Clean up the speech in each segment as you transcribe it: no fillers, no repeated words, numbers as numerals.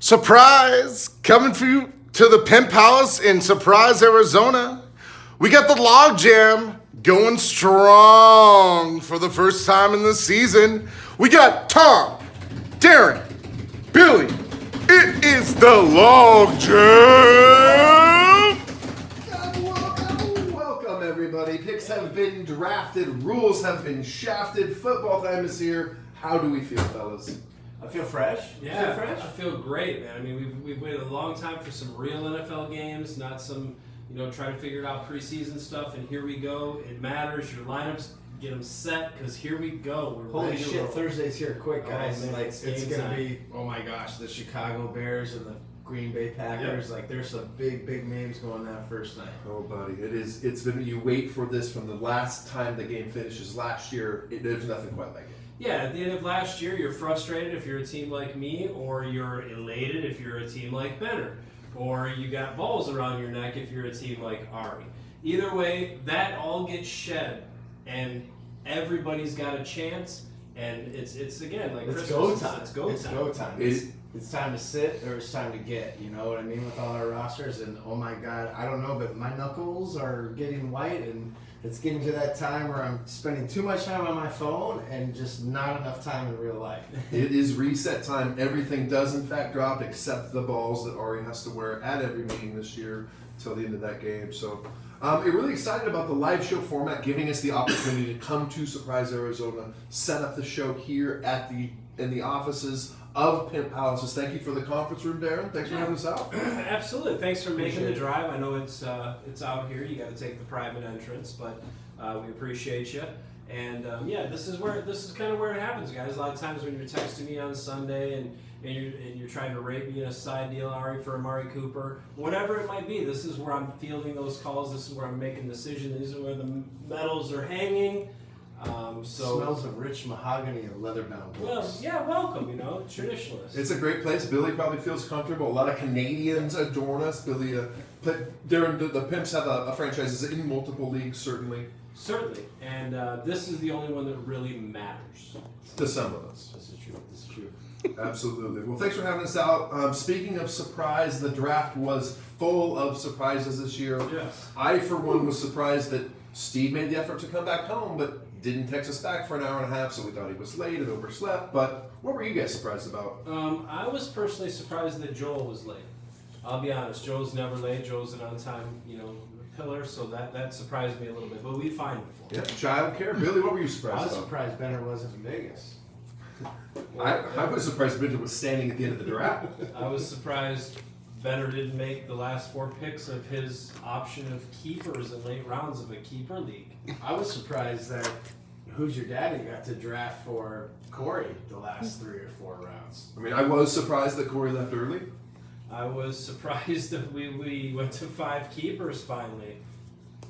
Surprise! Coming for you to the Pimp Palace in Surprise, Arizona. We got the LogJam going strong for the first time in the season. We got Tom, Darren, Billy. It is the LogJam! Welcome, everybody. Picks have been drafted, rules have been shafted, football time is here. How do we feel, fellas? I feel fresh. Yeah, I feel great, man. I mean, we've waited a long time for some real NFL games, not some, trying to figure it out preseason stuff. And here we go. It matters. Your lineups, get them set, because here we go. We're Holy ready to shit! roll. Thursday's here quick, guys. man, Like it's it's game gonna time. be. Oh my gosh, the Chicago Bears and the Green Bay Packers. Like there's some big names going that first night. Oh, buddy, it's been, you wait for this from the last time the game finishes last year. There's nothing quite like it. Yeah, at the end of last year, you're frustrated if you're a team like me, or you're elated if you're a team like Benner, or you got balls around your neck if you're a team like Ari. Either way, that all gets shed, and everybody's got a chance. And it's again like It's Christmas. go time. It's go time. It's time to sit or it's time to get. You know what I mean with all our rosters. And oh my god, I don't know, but my knuckles are getting white and. It's getting to that time where I'm spending too much time on my phone and just not enough time in real life. It is reset time. Everything does in fact drop except the balls that Ari has to wear at every meeting this year till the end of that game. So we're really excited about the live show format, giving us the opportunity to come to Surprise, Arizona, set up the show here in the offices of Pimp Palaces. Thank you for the conference room, Darren. Thanks for having us out. Absolutely. Thanks for making the drive. I know it's out here. You got to take the private entrance, but we appreciate you. And this is kind of where it happens, guys. A lot of times when you're texting me on Sunday and you're trying to rate me in a side deal, Ari, for Amari Cooper, whatever it might be, this is where I'm fielding those calls. This is where I'm making decisions. These are where the medals are hanging. Smells of rich mahogany and leather-bound books. Well, yeah, welcome. Traditionalist. It's a great place. Billy probably feels comfortable. A lot of Canadians adorn us. Billy, Darren, the Pimps have a franchise in multiple leagues, certainly. Certainly, and this is the only one that really matters. To some of us. This is true. Absolutely. Well, thanks for having us out. Speaking of surprise, the draft was full of surprises this year. Yes. I, for one, was surprised that Steve made the effort to come back home, but didn't text us back for an hour and a half, so we thought he was late and overslept. But what were you guys surprised about? I was personally surprised that Joel was late. I'll be honest, Joel's never late. Joel's an on-time, pillar, so that surprised me a little bit. But we find it for him. Yeah, child care. Billy, what were you I surprised was about? surprised Benner wasn't in Vegas. I was surprised Benjamin was standing at the end of the draft. I was surprised Benner didn't make the last 4 picks of his option of keepers in late rounds of a keeper league. I was surprised that Who's Your Daddy got to draft for Corey the last 3 or 4 rounds. I mean, I was surprised that Corey left early. I was surprised that we went to 5 keepers finally.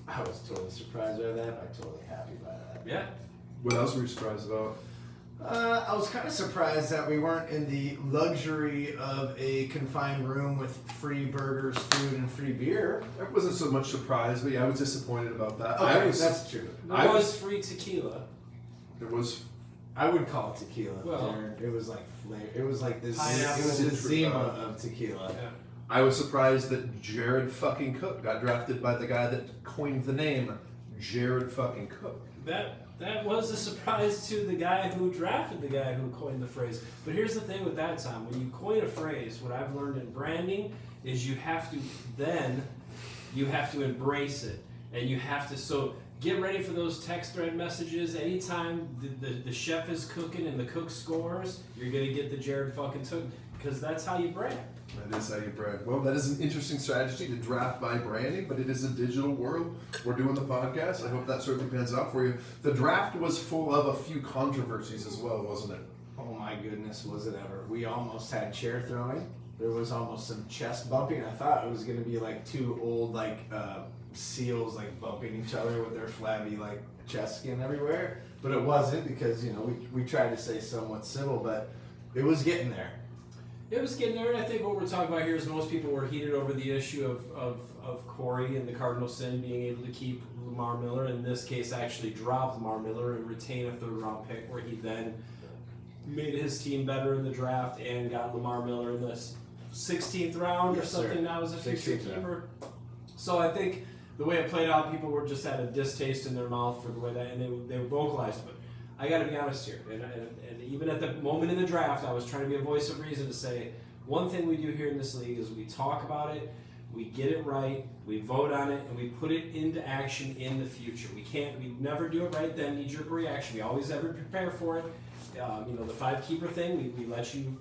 I was totally surprised by that. I'm totally happy by that. Yeah. What else were you surprised about? I was kind of surprised that we weren't in the luxury of a confined room with free burgers, food, and free beer. I wasn't so much surprised, but yeah, I was disappointed about that. Okay, that's true. There was free tequila. It was. I would call it tequila. Well, Darren. It was like flavor. It was like this. Pineapple It was the citrus, Zima of tequila. Yeah. I was surprised that Jared fucking Cook got drafted by the guy that coined the name, Jared fucking Cook. That was a surprise to the guy who drafted the guy who coined the phrase. But here's the thing with that, Tom. When you coin a phrase, what I've learned in branding is you have to embrace it. And you have to, so get ready for those text thread messages. Anytime the chef is cooking and the cook scores, you're going to get the Jared fucking Cook, because that's how you brand. That is how you brand. Well, that is an interesting strategy to draft by branding, but it is a digital world. We're doing the podcast. I hope that certainly pans out for you. The draft was full of a few controversies as well, wasn't it? Oh my goodness, was it ever? We almost had chair throwing. There was almost some chest bumping. I thought it was going to be like 2 old seals bumping each other with their flabby chest skin everywhere. But it wasn't, because we tried to stay somewhat civil, but it was getting there. It was getting there, and I think what we're talking about here is most people were heated over the issue of Corey and the Cardinal sin being able to keep Lamar Miller, in this case actually drop Lamar Miller and retain a 3rd round pick, where he then made his team better in the draft and got Lamar Miller in this 16th round or Yes, something sir. now as a future 16th round. keeper. So I think the way it played out, people were just had a distaste in their mouth for the way that, and they vocalized it. But I got to be honest here, and even at the moment in the draft, I was trying to be a voice of reason to say one thing we do here in this league is we talk about it, we get it right, we vote on it, and we put it into action in the future. We never do it right then, knee-jerk reaction. We always ever prepare for it. The 5 keeper thing, we let you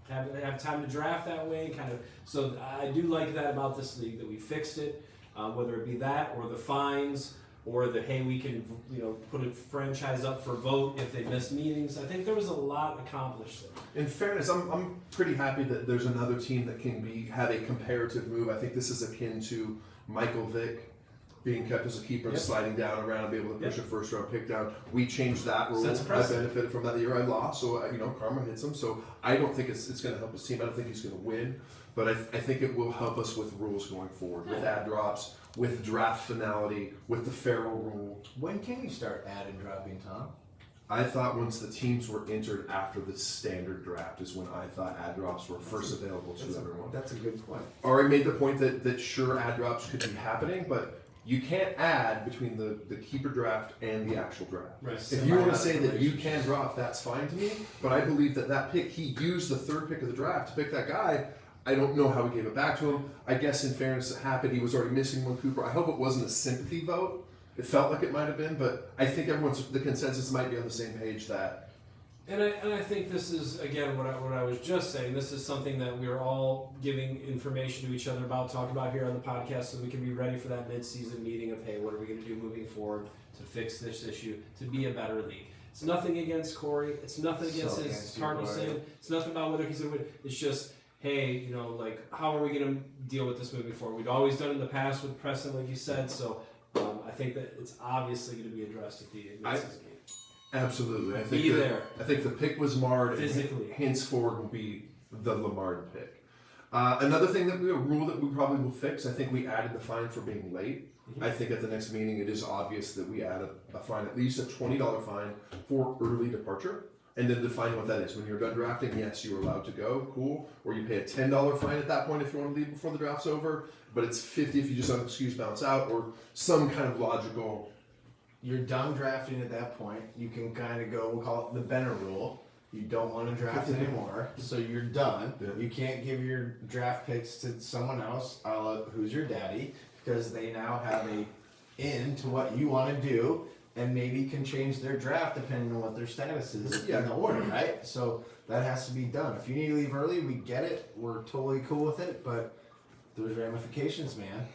have time to draft that way, kind of. So I do like that about this league, that we fixed it, whether it be that or the fines or the hey, we can put a franchise up for vote if they miss meetings. I think there was a lot accomplished there. In fairness, I'm pretty happy that there's another team that can have a comparative move. I think this is akin to Michael Vick being kept as a keeper and sliding down around and be able to push a first round pick down. We changed that rule. That's I impressive. benefited from that the year I lost, so karma hits him. So I don't think it's going to help his team. I don't think he's going to win, but I think it will help us with rules going forward, with ad drops, with draft finality, with the Farrell rule. When can you start ad and dropping, Tom? I thought once the teams were entered after the standard draft is when I thought ad drops were first available to everyone. That's a good point. Ari made the point that sure ad drops could be happening, but you can't add between the keeper draft and the actual draft. Right. If you want to say that you can drop, that's fine to me, but I believe that pick, he used the 3rd pick of the draft to pick that guy. I don't know how he gave it back to him. I guess in fairness, it happened. He was already missing one Cooper. I hope it wasn't a sympathy vote. It felt like it might have been, but I think the consensus might be on the same page that. And I think this is, again, what I was just saying. This is something that we're all giving information to each other about, talking about here on the podcast, so we can be ready for that mid-season meeting of, hey, what are we going to do moving forward to fix this issue, to be a better league. It's nothing against Corey. It's nothing against his Cardinals thing. It's nothing about whether he's going to win. It's just, hey, how are we going to deal with this moving forward? We've always done it in the past with Preston, like you said, so I think that it's obviously going to be addressed at the mid-season meeting. Absolutely. I think the pick was marred, physically. And henceforward will be the Lamar pick. Another thing a rule that we probably will fix, I think we added the fine for being late. Mm-hmm. I think at the next meeting it is obvious that we add a fine, at least a $20 fine for early departure. And then define what that is. When you're done drafting, yes, you're allowed to go, cool. Or you pay a $10 fine at that point if you want to leave before the draft's over. But it's $50 if you just unexcused bounce out, or some kind of logical. You're done drafting at that point. You can kind of go, we'll call it the Benner rule. You don't want to draft anymore, so you're done. Yeah. You can't give your draft picks to someone else, who's your daddy, because they now have a in to what you want to do, and maybe can change their draft depending on what their status is in the order, right? So that has to be done. If you need to leave early, we get it. We're totally cool with it, but there's ramifications, man.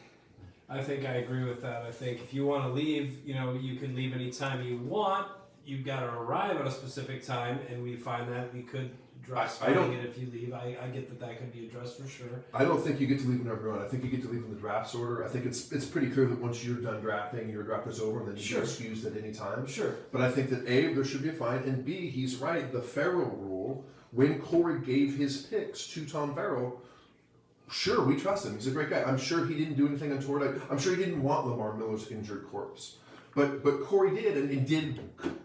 I think I agree with that. I think if you want to leave, you can leave anytime you want. You've got to arrive at a specific time, and we find that we could address it if you leave. I get that could be addressed for sure. I don't think you get to leave whenever you want. I think you get to leave in the draft order. I think it's pretty clear that once you're done drafting, your draft is over, and then you get excused at any time. Sure. But I think that A, there should be a fine, and B, he's right. The Farrell rule, when Corey gave his picks to Tom Farrell, sure, we trust him. He's a great guy. I'm sure he didn't do anything untoward. I'm sure he didn't want Lamar Miller's injured corpse. But Corey did, and it did.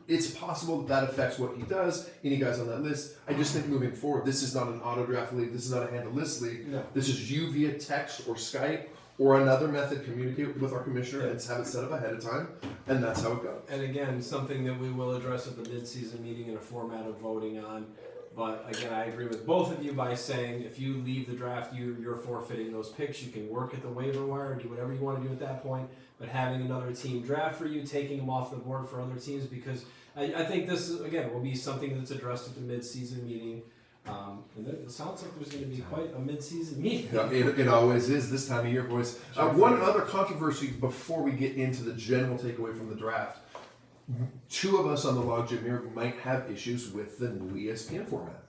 It's possible that affects what he does. Any guys on that list? I just think moving forward, this is not an auto draft league. This is not a handle list league. No. This is you via text or Skype or another method communicate with our commissioner and have it set up ahead of time, and that's how it goes. And again, something that we will address at the mid-season meeting in a format of voting on. But again, I agree with both of you by saying if you leave the draft, you're forfeiting those picks. You can work at the waiver wire, do whatever you want to do at that point. But having another team draft for you, taking them off the board for other teams, because I think this, again, will be something that's addressed at the mid-season meeting. And it sounds like there's going to be quite a mid-season meeting. Yeah, it always is this time of year, boys. One other controversy before we get into the general takeaway from the draft. Two of us on the LogJam here might have issues with the new ESPN format.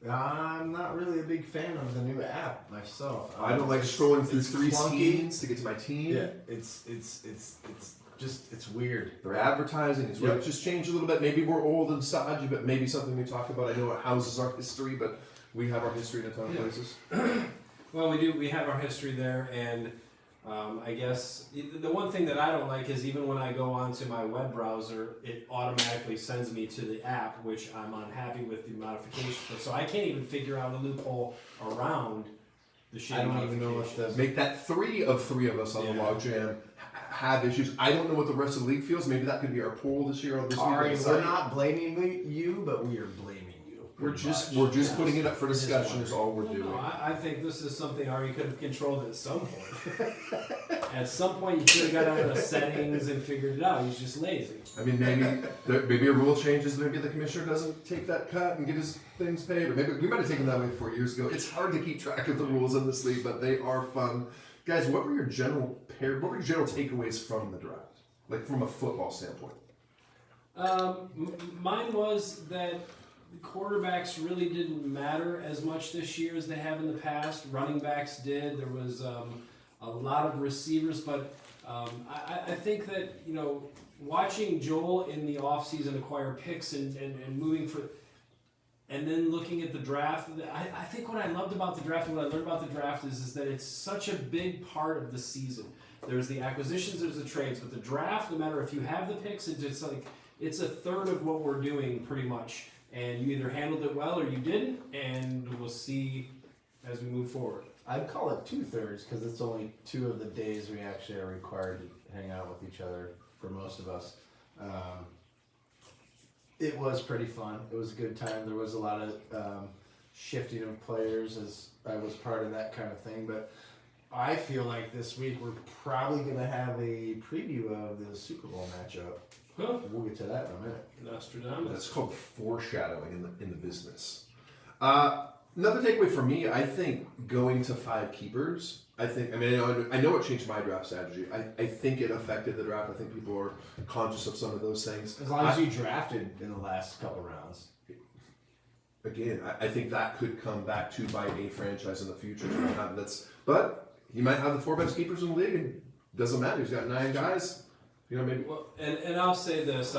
I'm not really a big fan of the new app myself. I don't like scrolling through it's three clunky. screens to get to my team. Yeah, it's just it's weird. Their advertising is right. Just change a little bit. Maybe we're old and stodgy, but maybe something we talk about. I know it houses our history, but we have our history in a ton of places. Well, we do. We have our history there, and I guess the one thing that I don't like is even when I go onto my web browser, it automatically sends me to the app, which I'm unhappy with the modifications. So I can't even figure out a loophole around the shitty I don't even know what modifications. the Make that three of us on the Yeah. LogJam have issues. I don't know what the rest of the league feels. Maybe that could be our poll this year on this Ari, week's we're site. not blaming you, but we are blaming you. We're pretty just much. putting it up for We're just discussion is all we're Well, doing. no, I think this is something Ari could have controlled at some point. At some point, you should have got out of the settings and figured it out. He's just lazy. I mean, maybe a rule changes. Maybe the commissioner doesn't take that cut and get his things paid, or maybe we might have taken that away 4 years ago. It's hard to keep track of the rules in this league, but they are fun, guys. What were your general takeaways from the draft, like from a football standpoint? Mine was that quarterbacks really didn't matter as much this year as they have in the past. Running backs did. There was a lot of receivers, but I think that, you know, watching Joel in the offseason acquire picks and moving for, and then looking at the draft, I think what I loved about the draft and what I learned about the draft is that it's such a big part of the season. There's the acquisitions, there's the trades, but the draft, no matter if you have the picks, it's like it's a third of what we're doing pretty much. And you either handled it well or you didn't, and we'll see as we move forward. I'd call it 2/3 because it's only 2 of the days we actually are required to hang out with each other for most of us. It was pretty fun. It was a good time. There was a lot of shifting of players as I was part of that kind of thing. But I feel like this week we're probably going to have a preview of the Super Bowl matchup. Huh? We'll get to that in a minute. Nostradamus. That's called foreshadowing in the business. Another takeaway for me, I think going to 5 keepers. I know it changed my draft strategy. I think it affected the draft. I think people are conscious of some of those things. As long as you drafted in the last couple rounds. Again, I think that could come back to bite a franchise in the future. But he might have the 4 best keepers in the league, and it doesn't matter. He's got 9 guys. You know, maybe. Well, and I'll say this: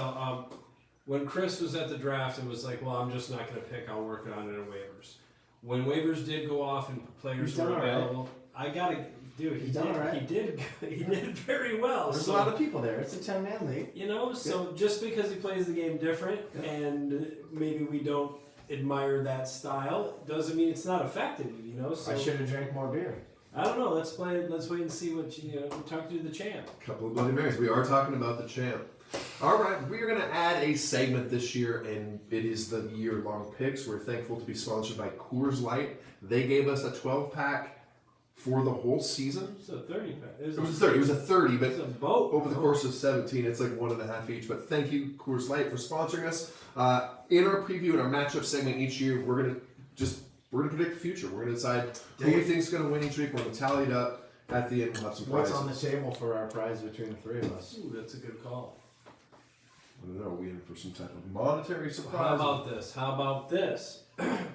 when Chris was at the draft, it was like, well, I'm just not going to pick. I'll work on it in waivers. When waivers did go off and players were available, I gotta, dude. He did very well. There's a lot of people there. It's a 10-man league. You know, so just because he plays the game different and maybe we don't admire that style doesn't mean it's not effective. You know, so I should have drank more beer. I don't know. Let's wait and see what we talk to the champ. Couple of Bloody Marys. We are talking about the champ. All right, we are going to add a segment this year, and it is the year-long picks. We're thankful to be sponsored by Coors Light. They gave us a 12-pack for the whole season. It's a 30-pack. It was a 30. It was a 30, but It's a boat. over the course of 17, it's like 1.5 each. But thank you, Coors Light, for sponsoring us. In our preview and our matchup segment each year, we're going to predict the future. We're going to decide who we think is going to win each week. We're going to tally it up. At the end, we'll have some What's prizes. on the table for our prize between the 3 of us? Ooh, that's a good call. I don't know. Are we in for some type of monetary surprise? How about this?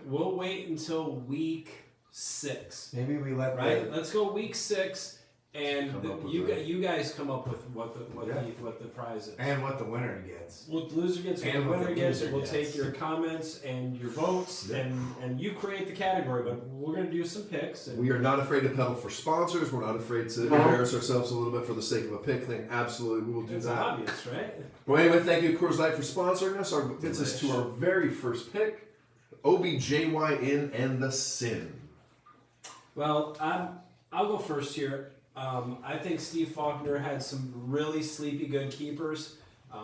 We'll wait until week 6. Maybe we let Right? Let's go week 6, and Come up with you guys come up with what the prize is. and what the winner gets. What the loser gets, what And the what winner the gets, loser we'll gets. take your comments and your votes, Yeah. and you create the category, but we're going to do some picks. And We are not afraid to pedal for sponsors. We're not afraid to embarrass ourselves a little bit for the sake of a pick thing. Absolutely, we will do it's that. obvious, right? Well, anyway, thank you, Coors Light, for sponsoring us. Our gets us to our very first pick, OBJYN and the Sin. Well, I'll go first here. I think Steve Faulkner had some really sleepy good keepers.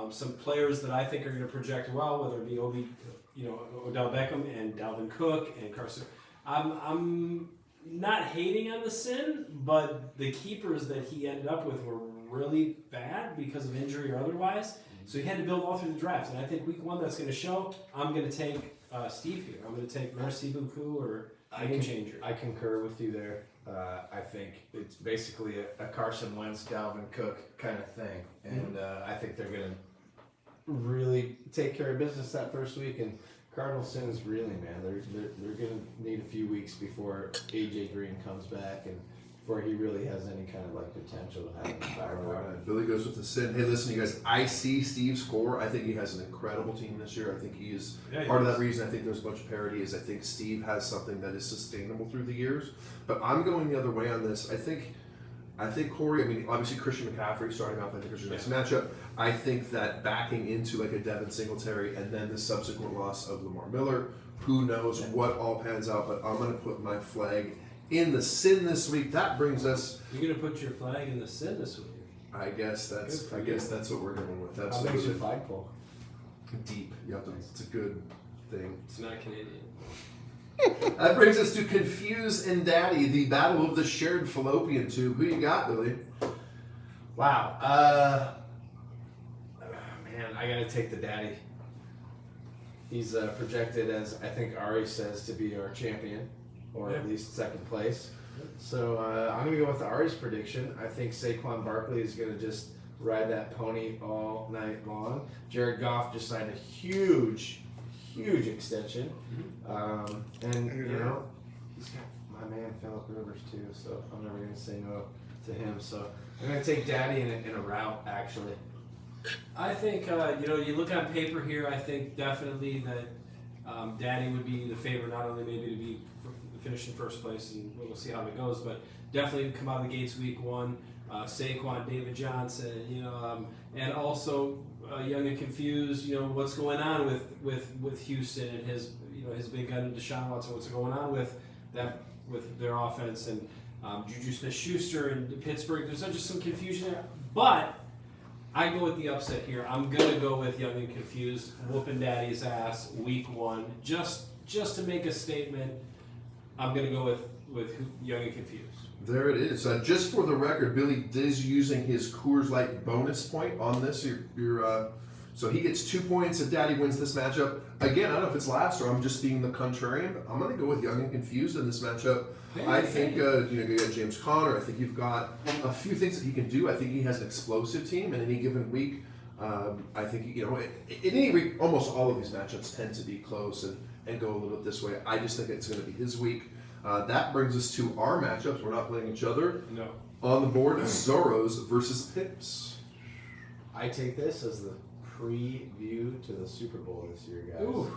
Some players that I think are going to project well, whether it be Odell Beckham and Dalvin Cook and Carson. I'm not hating on the Sin, but the keepers that he ended up with were really bad because of injury or otherwise. So he had to build all through the draft. And I think week 1 that's going to show. I'm going to take Steve here. I'm going to take Merci Beaucoup or Game Changer. I concur with you there. I think it's basically a Carson Wentz, Dalvin Cook kind of thing. And I think they're going to really take care of business that first week. And Cardinal Sins really, man, they're going to need a few weeks before AJ Green comes back and before he really has any kind of like potential to have a firepower. Alright, Billy goes with the Sin. Hey, listen, you guys, I see Steve's score. I think he has an incredible team this year. I think he is part of that reason. I think there's a bunch of parity is I think Steve has something that is sustainable through the years. But I'm going the other way on this. I think Corey, I mean, obviously Christian McCaffrey starting off, I think is your next matchup. I think that backing into like a Devin Singletary and then the subsequent loss of Lamar Miller, who knows what all pans out, but I'm going to put my flag in the sin this week. That brings us. You're gonna put your flag in the sin this week. I guess that's what we're going with. How Absolutely. big's your flagpole? Deep. You have to. It's a good thing. It's not Canadian. That brings us to Confuse and Daddy, the battle of the shared fallopian tube. Who you got, Billy? Wow. Man, I gotta take the daddy. He's projected as, I think Ari says, to be our champion, or at least second place. So I'm gonna go with Ari's prediction. I think Saquon Barkley is gonna just ride that pony all night long. Jared Goff just signed a huge extension, and you know he's got my man Phillip Rivers too. So I'm never gonna say no to him. So I'm gonna take Daddy in a route actually. I think you look on paper here. I think definitely that Daddy would be the favorite, not only maybe to be finish in first place, and we'll see how it goes, but definitely come out of the gates week one. Saquon, David Johnson, and also Young and Confused. What's going on with Houston and his big gun Deshaun Watson. What's going on with their offense and Juju Smith-Schuster and Pittsburgh. There's just some confusion there, but I go with the upset here. I'm gonna go with Young and Confused, whooping Daddy's ass week one, just to make a statement. I'm gonna go with Young and Confused. There it is. Just for the record, Billy is using his Coors Light bonus point on this. So he gets 2 points if Daddy wins this matchup. Again, I don't know if it's last or I'm just being the contrarian, but I'm going to go with Young and Confused in this matchup. I think you got James Conner. I think you've got a few things that he can do. I think he has an explosive team in any given week. I think in any week, almost all of these matchups tend to be close and go a little bit this way. I just think it's going to be his week. That brings us to our matchups. We're not playing each other. No. On the board, Zorros versus Pips. I take this as the preview to the Super Bowl this year, guys. Ooh.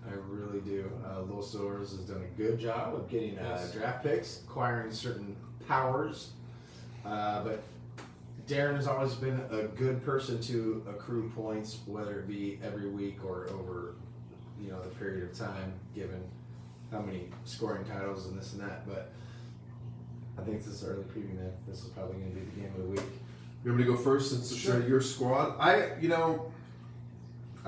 I really do. Los Zorros has done a good job of getting draft picks, acquiring certain powers. But Darren has always been a good person to accrue points, whether it be every week or over, the period of time, given how many scoring titles and this and that. But I think this is early preview, man. This is probably going to be the game of the week. You want me to go first since it's your squad? I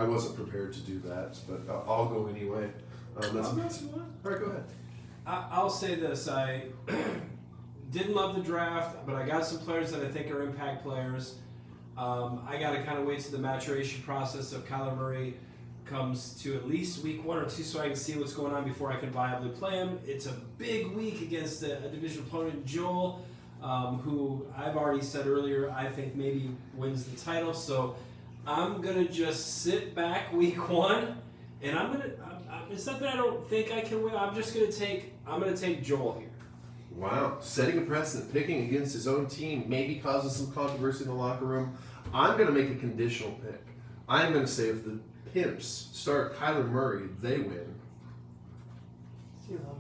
wasn't prepared to do that, but I'll go anyway. All right, go ahead. I'll say this. I didn't love the draft, but I got some players that I think are impact players. I got to kind of wait till the maturation process of Kyler Murray comes to at least week 1 or 2 so I can see what's going on before I can viably play him. It's a big week against a division opponent, Joel, who I've already said earlier I think maybe wins the title. So I'm going to just sit back week 1, and it's not that I don't think I can win. I'm going to take Joel here. Wow. Setting a precedent, picking against his own team, maybe causing some controversy in the locker room. I'm going to make a conditional pick. I'm going to say if the Pimps start Kyler Murray, they win.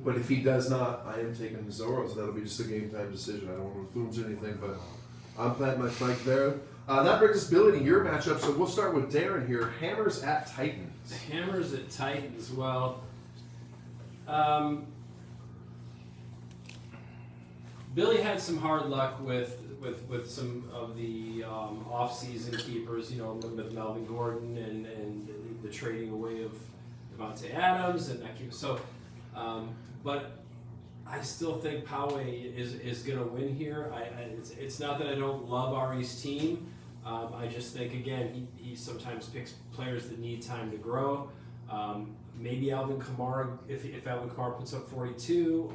But if he does not, I am taking the Zorros. That'll be just a game time decision. I don't want to influence anything, but I'm planting my flag there. That brings us, Billy, to your matchup. So we'll start with Darren here. Hammers at Titans. Hammers at Titans. Well, Billy had some hard luck with some of the off-season keepers, with Melvin Gordon and the trading away of Devontae Adams and that keeper. So, but I still think Poway is going to win here. It's not that I don't love Ari's team. I just think, again, he sometimes picks players that need time to grow. Maybe Alvin Kamara, if Alvin Kamara puts up 42,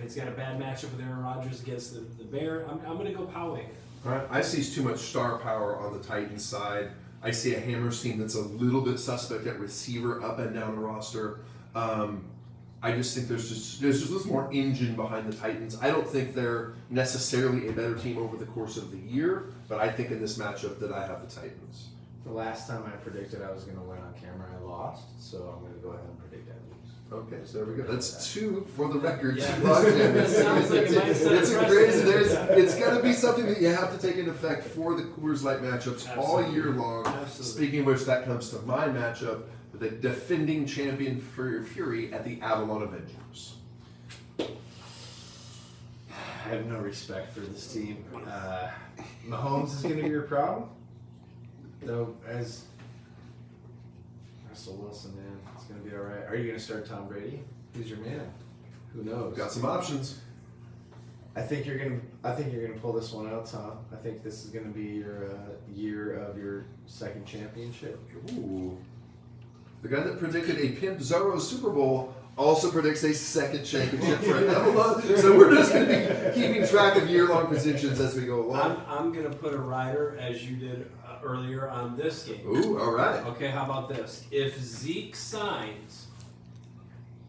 he's got a bad matchup with Aaron Rodgers against the Bear. I'm going to go Poway. All right. I see too much star power on the Titans side. I see a Hammers team that's a little bit suspect at receiver up and down the roster. I just think there's just a little more engine behind the Titans. I don't think they're necessarily a better team over the course of the year, but I think in this matchup that I have the Titans. The last time I predicted I was going to win on camera, I lost, so I'm going to go ahead and predict I lose. Okay, so there we go. That's 2 for the record. Yeah. It sounds like it might set a it's precedent. crazy. It's going to be something that you have to take into effect for the Coors Light matchups all year long. Absolutely. Speaking of which, that comes to my matchup with the defending champion Fury at the Avalon Avengers. I have no respect for this team. Mahomes is going to be your problem, though. As Russell Wilson, man, it's going to be all right. Are you going to start Tom Brady? Who's your man? Who knows? Got some options. I think you're gonna pull this one out, Tom. I think this is gonna be your year of your second championship. Ooh. The guy that predicted a Pimp Zorro Super Bowl also predicts a second championship for Emma. So we're just going to be keeping track of year-long predictions as we go along. I'm going to put a rider, as you did earlier, on this game. Ooh, all right. Okay, how about this? If Zeke signs,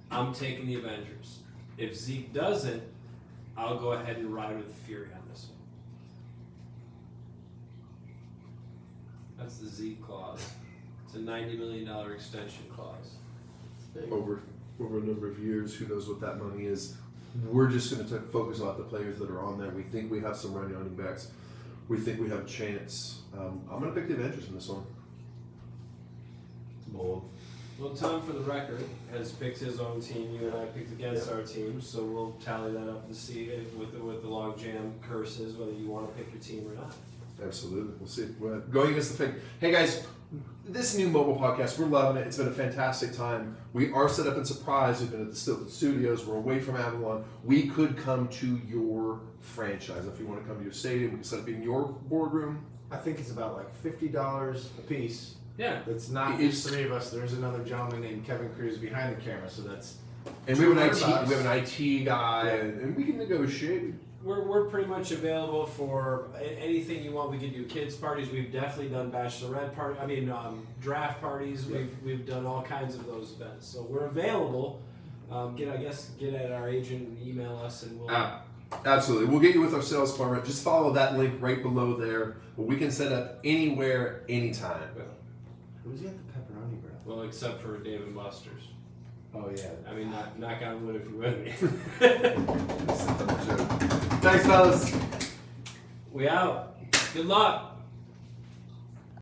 I'm taking the Avengers. If Zeke doesn't, I'll go ahead and ride with the Fury on this one. That's the Zeke clause. It's a $90 million extension clause. Over a number of years, who knows what that money is. We're just going to focus on the players that are on there. We think we have some running backs. We think we have a chance. I'm going to pick the Avengers in this one. Bold. Well, Tom, for the record, has picked his own team. You and I picked against our team, so we'll tally that up and see with the LogJam curses whether you want to pick your team or not. Absolutely. We'll see. We're going against the fake. Hey, guys, this new mobile podcast, we're loving it. It's been a fantastic time. We are set up in Surprise. We've been at the Stilton Studios. We're away from Avalon. We could come to your franchise. If you want to come to your stadium, we can set up in your boardroom. I think it's about like $50 a piece. Yeah. It's not just three of us. There's another gentleman named Kevin Cruz behind the camera, so that's. And we have an $200. we have an IT guy, and we can negotiate. We're pretty much available for anything you want. We can do kids parties. We've definitely done bachelorette party. Draft parties. We've done all kinds of those events. So we're available. Get at our agent and email us, and we'll. Absolutely. We'll get you with our sales department. Just follow that link right below there. We can set up anywhere, anytime. Who's got the pepperoni, bro? Well, except for Dave and Buster's. Oh yeah. I mean, knock on wood if you're with me. Thanks, fellas. We out. Good luck.